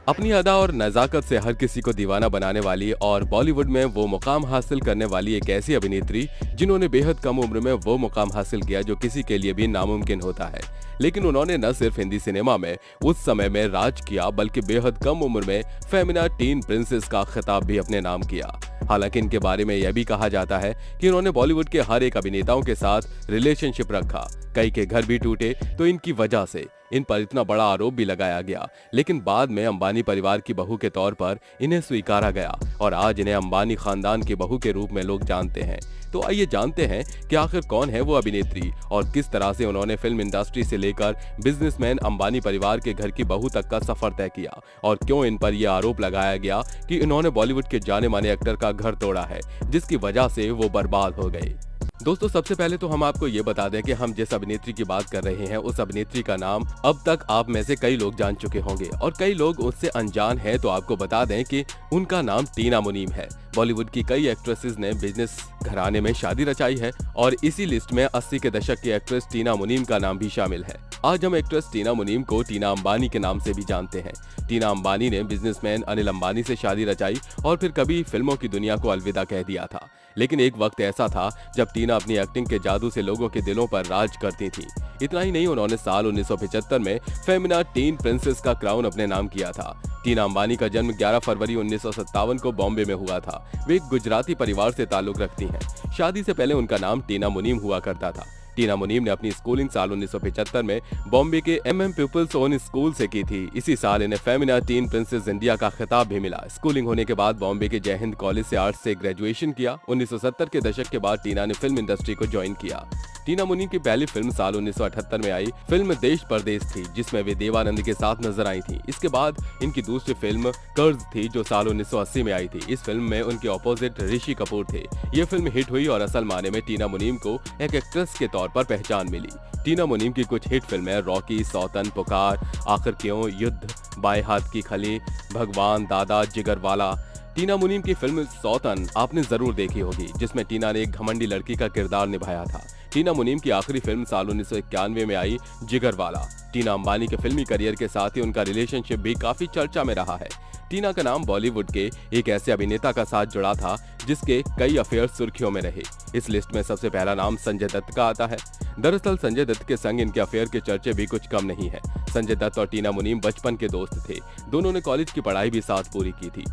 अपनी अदा और नजाकत से हर किसी को दीवाना बनाने वाली और बॉलीवुड में वो मुकाम हासिल करने वाली एक ऐसी अभिनेत्री जिन्होंने बेहद कम उम्र में वो मुकाम हासिल किया जो किसी के लिए भी नामुमकिन होता है। लेकिन उन्होंने न सिर्फ हिंदी सिनेमा में उस समय में राज किया बल्कि बेहद कम उम्र में फेमिना टीन प्रिंसेस का खिताब भी अपने नाम किया। हालांकि इनके बारे में यह भी कहा जाता है कि इन्होंने बॉलीवुड के हर एक अभिनेताओं के साथ रिलेशनशिप रखा, कई के घर भी टूटे तो इनकी वजह से इन पर इतना बड़ा आरोप भी लगाया गया। लेकिन बाद में अंबानी परिवार की बहू के तौर पर इन्हें स्वीकारा गया और आज इन्हें अंबानी खानदान की बहू के रूप में लोग जानते हैं। तो आइए जानते हैं कि आखिर कौन है वो अभिनेत्री और किस तरह से उन्होंने फिल्म इंडस्ट्री से लेकर बिजनेसमैन अंबानी परिवार के घर की बहू तक का सफर तय किया और क्यों इन पर यह आरोप लगाया गया कि इन्होंने बॉलीवुड के जाने माने एक्टर का घर तोड़ा है जिसकी वजह से वो बर्बाद हो गए। दोस्तों, सबसे पहले तो हम आपको ये बता दें कि हम जिस अभिनेत्री की बात कर रहे हैं उस अभिनेत्री का नाम अब तक आप में से कई लोग जान चुके होंगे और कई लोग उससे अनजान हैं। तो आपको बता दें कि उनका नाम टीना मुनीम है। बॉलीवुड की कई एक्ट्रेसेस ने बिजनेस घराने में शादी रचाई है और इसी लिस्ट में 80 के दशक की एक्ट्रेस टीना मुनीम का नाम भी शामिल है। आज हम एक्ट्रेस टीना मुनीम को टीना अंबानी के नाम से भी जानते हैं। टीना अंबानी ने बिजनेसमैन अनिल अंबानी से शादी रचाई और फिर कभी फिल्मों की दुनिया को अलविदा कह दिया था। लेकिन एक वक्त ऐसा था जब टीना अपनी एक्टिंग के जादू से लोगों के दिलों पर राज करती थी। इतना ही नहीं, उन्होंने साल 1975 में फेमिना टीन प्रिंसेस का क्राउन अपने नाम किया था। टीना अंबानी का जन्म 11 फरवरी 1957 को बॉम्बे में हुआ था। वे एक गुजराती परिवार से ताल्लुक रखती हैं। शादी से पहले उनका नाम टीना मुनीम हुआ करता था। टीना मुनीम ने अपनी स्कूलिंग साल 1975 में बॉम्बे के MM पीपल्स ओन स्कूल से की थी। इसी साल इन्हें फेमिना टीन प्रिंसेस इंडिया का खिताब भी मिला। स्कूलिंग होने के बाद बॉम्बे के जय हिंद कॉलेज से आर्ट्स से ग्रेजुएशन किया। 1970 के दशक के बाद टीना ने फिल्म इंडस्ट्री को ज्वाइन किया। टीना मुनीम की पहली फिल्म साल 1978 में आई फिल्म देश परदेश थी जिसमें वे देवानंद के साथ नजर आई थी। इसके बाद इनकी दूसरी फिल्म कर्ज थी जो साल 1980 में आई थी। इस फिल्म में उनके ऑपोजिट ऋषि कपूर थे। ये फिल्म हिट हुई और असल माने में टीना मुनीम को एक एक्ट्रेस के तौर पर पहचान मिली। टीना मुनीम की कुछ हिट फिल्में रॉकी, सौतन, पुकार, आखिर क्यों, युद्ध, बाएं हाथ की खली, भगवान, दादा, जिगरवाला। टीना मुनीम की फिल्म सौतन आपने जरूर देखी होगी जिसमें टीना ने एक घमंडी लड़की का किरदार निभाया था। टीना मुनीम की आखिरी फिल्म साल 1991 में आई जिगरवाला। टीना अंबानी के फिल्मी करियर के साथ ही उनका रिलेशनशिप भी काफी चर्चा में रहा है। टीना का नाम बॉलीवुड के एक ऐसे अभिनेता का साथ जुड़ा था जिसके कई अफेयर सुर्खियों में रहे। इस लिस्ट में सबसे पहला नाम संजय दत्त का आता है। दरअसल संजय दत्त के संग इनके अफेयर के चर्चे भी कुछ कम नहीं है। संजय दत्त और टीना मुनीम बचपन के दोस्त थे। दोनों ने कॉलेज की पढ़ाई भी साथ पूरी की थी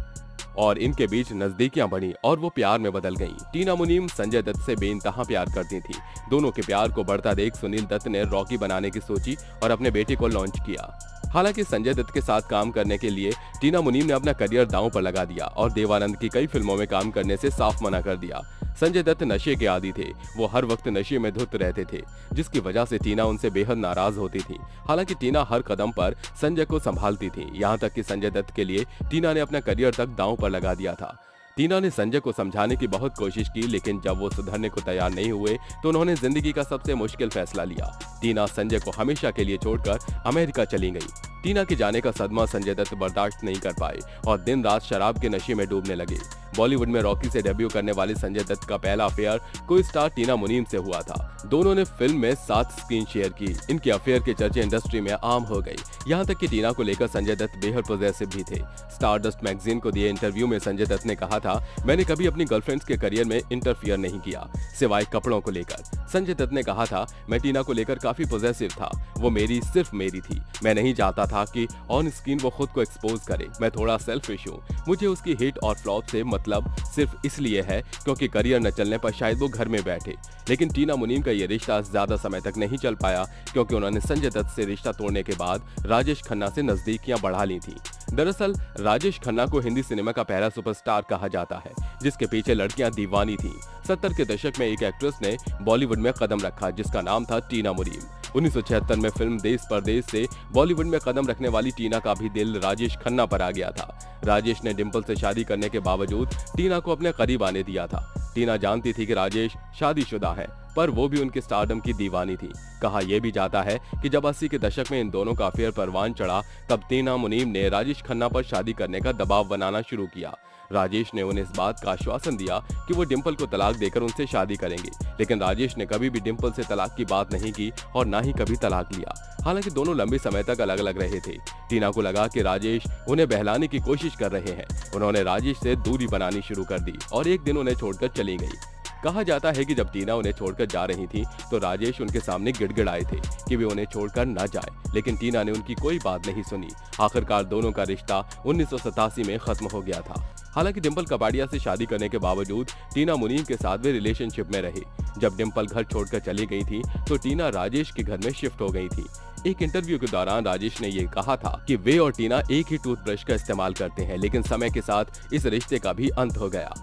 और इनके बीच नजदीकियां बढ़ी और वो प्यार में बदल गईं। टीना मुनीम संजय दत्त से बेइंतहा प्यार करती थी। दोनों के प्यार को बढ़ता देख सुनील दत्त ने रॉकी बनाने की सोची और अपने बेटे को लॉन्च किया। हालांकि संजय दत्त के साथ काम करने के लिए टीना मुनीम ने अपना करियर दांव पर लगा दिया और देवानंद की कई फिल्मों में काम करने से साफ मना कर दिया। संजय दत्त नशे के आदी थे। वो हर वक्त नशे में धुत रहते थे जिसकी वजह से टीना उनसे बेहद नाराज होती थी। हालांकि टीना हर कदम पर संजय को संभालती थी। यहाँ तक कि संजय दत्त के लिए टीना ने अपना करियर तक दांव पर लगा दिया था। टीना ने संजय को समझाने की बहुत कोशिश की लेकिन जब वो सुधरने को तैयार नहीं हुए तो उन्होंने जिंदगी का सबसे मुश्किल फैसला लिया। टीना संजय को हमेशा के लिए छोड़कर अमेरिका चली गई। टीना के जाने का सदमा संजय दत्त बर्दाश्त नहीं कर पाए और दिन रात शराब के नशे में डूबने लगे। बॉलीवुड में रॉकी से डेब्यू करने वाले संजय दत्त का पहला अफेयर को स्टार टीना मुनीम से हुआ था। दोनों ने फिल्म में 7 स्क्रीन शेयर की। इनके अफेयर के चर्चे इंडस्ट्री में आम हो गई। यहाँ तक कि टीना को लेकर संजय दत्त बेहद पॉजिटिव भी थे। स्टारडस्ट मैगजीन को दिए इंटरव्यू में संजय दत्त ने कहा था, मैंने कभी अपनी गर्लफ्रेंड्स के करियर में इंटरफियर नहीं किया सिवाय कपड़ों को लेकर। संजय दत्त ने कहा था, मैं टीना को लेकर काफी पॉजिटिव था। वो सिर्फ मेरी थी। मैं नहीं चाहता था कि ऑन स्क्रीन वो खुद को एक्सपोज करे। मैं थोड़ा सेल्फिश हूँ। मुझे उसकी हिट और फ्लॉप से मतलब सिर्फ इसलिए है क्योंकि करियर न चलने पर शायद वो घर में बैठे। लेकिन टीना मुनीम का ये रिश्ता ज्यादा समय तक नहीं चल पाया क्योंकि उन्होंने संजय दत्त से रिश्ता तोड़ने के बाद राजेश खन्ना से नजदीकियां बढ़ा ली थी। दरअसल राजेश खन्ना को हिंदी सिनेमा का पहला सुपरस्टार कहा जाता है जिसके पीछे लड़कियां दीवानी थीं। 70 के दशक में एक एक्ट्रेस ने बॉलीवुड में कदम रखा जिसका नाम था टीना मुनीम। 1976 में फिल्म देश परदेश से बॉलीवुड में कदम रखने वाली टीना का भी दिल राजेश खन्ना पर आ गया था। राजेश ने डिंपल से शादी करने के बावजूद टीना को अपने करीब आने दिया था। टीना जानती थी कि राजेश शादीशुदा है पर वो भी उनके स्टारडम की दीवानी थी। कहा यह भी जाता है कि जब 80 के दशक में इन दोनों का अफेयर परवान चढ़ा तब टीना मुनीम ने राजेश खन्ना पर शादी करने का दबाव बनाना शुरू किया। राजेश ने उन्हें इस बात का आश्वासन दिया कि वो डिंपल को तलाक देकर उनसे शादी करेंगे, लेकिन राजेश ने कभी भी डिंपल से तलाक की बात नहीं की और ना ही कभी तलाक लिया। हालांकि दोनों लंबे समय तक अलग अलग रहे थे। टीना को लगा कि राजेश उन्हें बहलाने की कोशिश कर रहे हैं। उन्होंने राजेश से दूरी बनानी शुरू कर दी और एक दिन उन्हें छोड़कर चली गई। कहा जाता है कि जब टीना उन्हें छोड़कर जा रही थी तो राजेश उनके सामने गिड़गिड़ाए थे कि वे उन्हें छोड़कर न जाए, लेकिन टीना ने उनकी कोई बात नहीं सुनी। आखिरकार दोनों का रिश्ता 1987 में खत्म हो गया था। हालांकि डिंपल कपाड़िया से शादी करने के बावजूद टीना मुनीम के साथ वे रिलेशनशिप में रही। जब डिंपल घर छोड़कर चली गई थी तो टीना राजेश के घर में शिफ्ट हो गई थी। एक इंटरव्यू के दौरान राजेश ने ये कहा था कि वे और टीना एक ही टूथब्रश का इस्तेमाल करते हैं, लेकिन समय के साथ इस रिश्ते का भी अंत हो गया।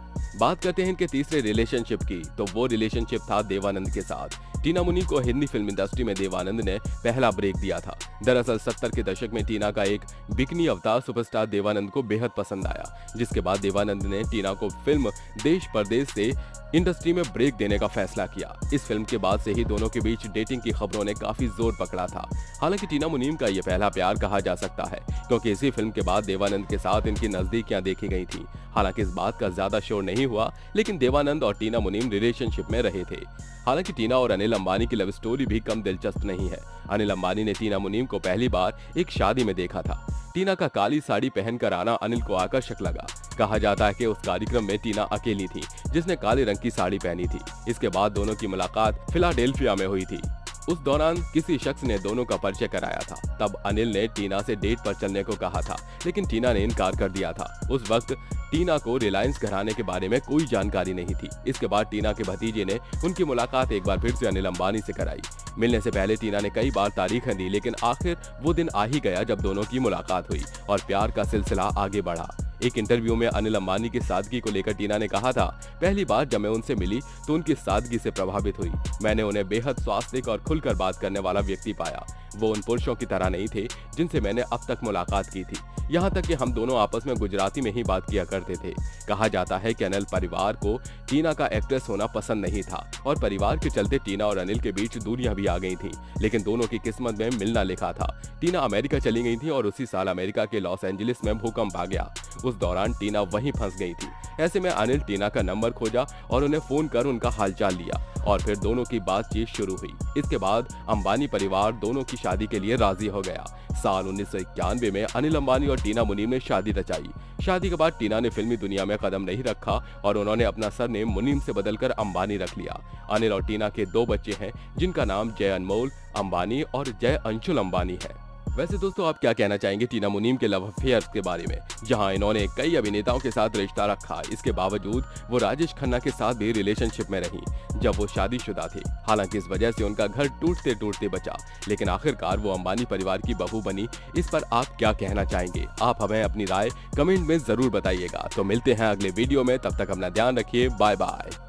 बात करते हैं इनके तीसरे रिलेशनशिप की, तो वो रिलेशनशिप था देवानंद के साथ। टीना मुनीम को हिंदी फिल्म इंडस्ट्री में देवानंद ने पहला ब्रेक दिया था। दरअसल 70 के दशक में टीना का एक बिकनी अवतार सुपरस्टार देवानंद को बेहद पसंद आया, जिसके बाद देवानंद ने टीना को फिल्म देश परदेश से इंडस्ट्री में ब्रेक देने का फैसला किया। इस फिल्म के बाद से ही दोनों के बीच डेटिंग की खबरों ने काफी जोर पकड़ा था। हालांकि टीना मुनीम का ये पहला प्यार कहा जा सकता है, क्योंकि इसी फिल्म के बाद देवानंद के साथ इनकी नजदीकियां देखी गई थी। हालांकि इस बात का ज्यादा शोर नहीं हुआ, लेकिन देवानंद और टीना मुनीम रिलेशनशिप में रहे थे। हालांकि टीना और अनिल अंबानी की लव स्टोरी भी कम दिलचस्प नहीं है। अनिल अंबानी ने टीना मुनीम को पहली बार एक शादी में देखा था। टीना का काली साड़ी पहनकर आना अनिल को आकर्षक लगा। कहा जाता है कि उस कार्यक्रम में टीना अकेली थी जिसने काले रंग की साड़ी पहनी थी। इसके बाद दोनों की मुलाकात फिलाडेल्फिया में हुई थी। उस दौरान किसी शख्स ने दोनों का परिचय कराया था। तब अनिल ने टीना से डेट पर चलने को कहा था, लेकिन टीना ने इनकार कर दिया था। उस वक्त टीना को रिलायंस घराने के बारे में कोई जानकारी नहीं थी। इसके बाद टीना के भतीजे ने उनकी मुलाकात एक बार फिर से अनिल अंबानी से कराई। मिलने से पहले टीना ने कई बार तारीखें दी, लेकिन आखिर वो दिन आ ही गया जब दोनों की मुलाकात हुई और प्यार का सिलसिला आगे बढ़ा। एक इंटरव्यू में अनिल अंबानी की सादगी को लेकर टीना ने कहा था, पहली बार जब मैं उनसे मिली तो उनकी सादगी से प्रभावित हुई। मैंने उन्हें बेहद स्वास्थ्य और खुलकर बात करने वाला व्यक्ति पाया। वो उन पुरुषों की तरह नहीं थे जिनसे मैंने अब तक मुलाकात की थी। यहाँ तक कि हम दोनों आपस में गुजराती में ही बात किया करते थे। कहा जाता है कि अनिल परिवार को टीना का एक्ट्रेस होना पसंद नहीं था और परिवार के चलते टीना और अनिल के बीच दूरियां भी आ गई थीं, लेकिन दोनों की किस्मत में मिलना लिखा था। टीना अमेरिका चली गई थी और उसी साल अमेरिका के लॉस एंजलिस में भूकंप आ गया। उस दौरान टीना वहीं फंस गई थी। ऐसे में अनिल टीना का नंबर खोजा और उन्हें फोन कर उनका हालचाल लिया और फिर दोनों की बातचीत शुरू हुई। इसके बाद अंबानी परिवार दोनों की शादी के लिए राजी हो गया। साल 1991 में अनिल अंबानी और टीना मुनीम ने शादी रचाई। शादी के बाद टीना ने फिल्मी दुनिया में कदम नहीं रखा और उन्होंने अपना सरनेम मुनीम से बदलकर अंबानी रख लिया। अनिल और टीना के 2 बच्चे हैं, जिनका नाम जय अनमोल अंबानी और जय अंशुल अंबानी है। वैसे दोस्तों, आप क्या कहना चाहेंगे टीना मुनीम के लव अफेयर्स के बारे में? जहां इन्होंने कई अभिनेताओं के साथ रिश्ता रखा, इसके बावजूद वो राजेश खन्ना के साथ भी रिलेशनशिप में रही जब वो शादीशुदा थे। हालांकि इस वजह से उनका घर टूटते टूटते बचा, लेकिन आखिरकार वो अंबानी परिवार की बहू बनी। इस पर आप क्या कहना चाहेंगे? आप हमें अपनी राय कमेंट में जरूर बताइएगा। तो मिलते हैं अगले वीडियो में, तब तक अपना ध्यान रखिए। Bye bye.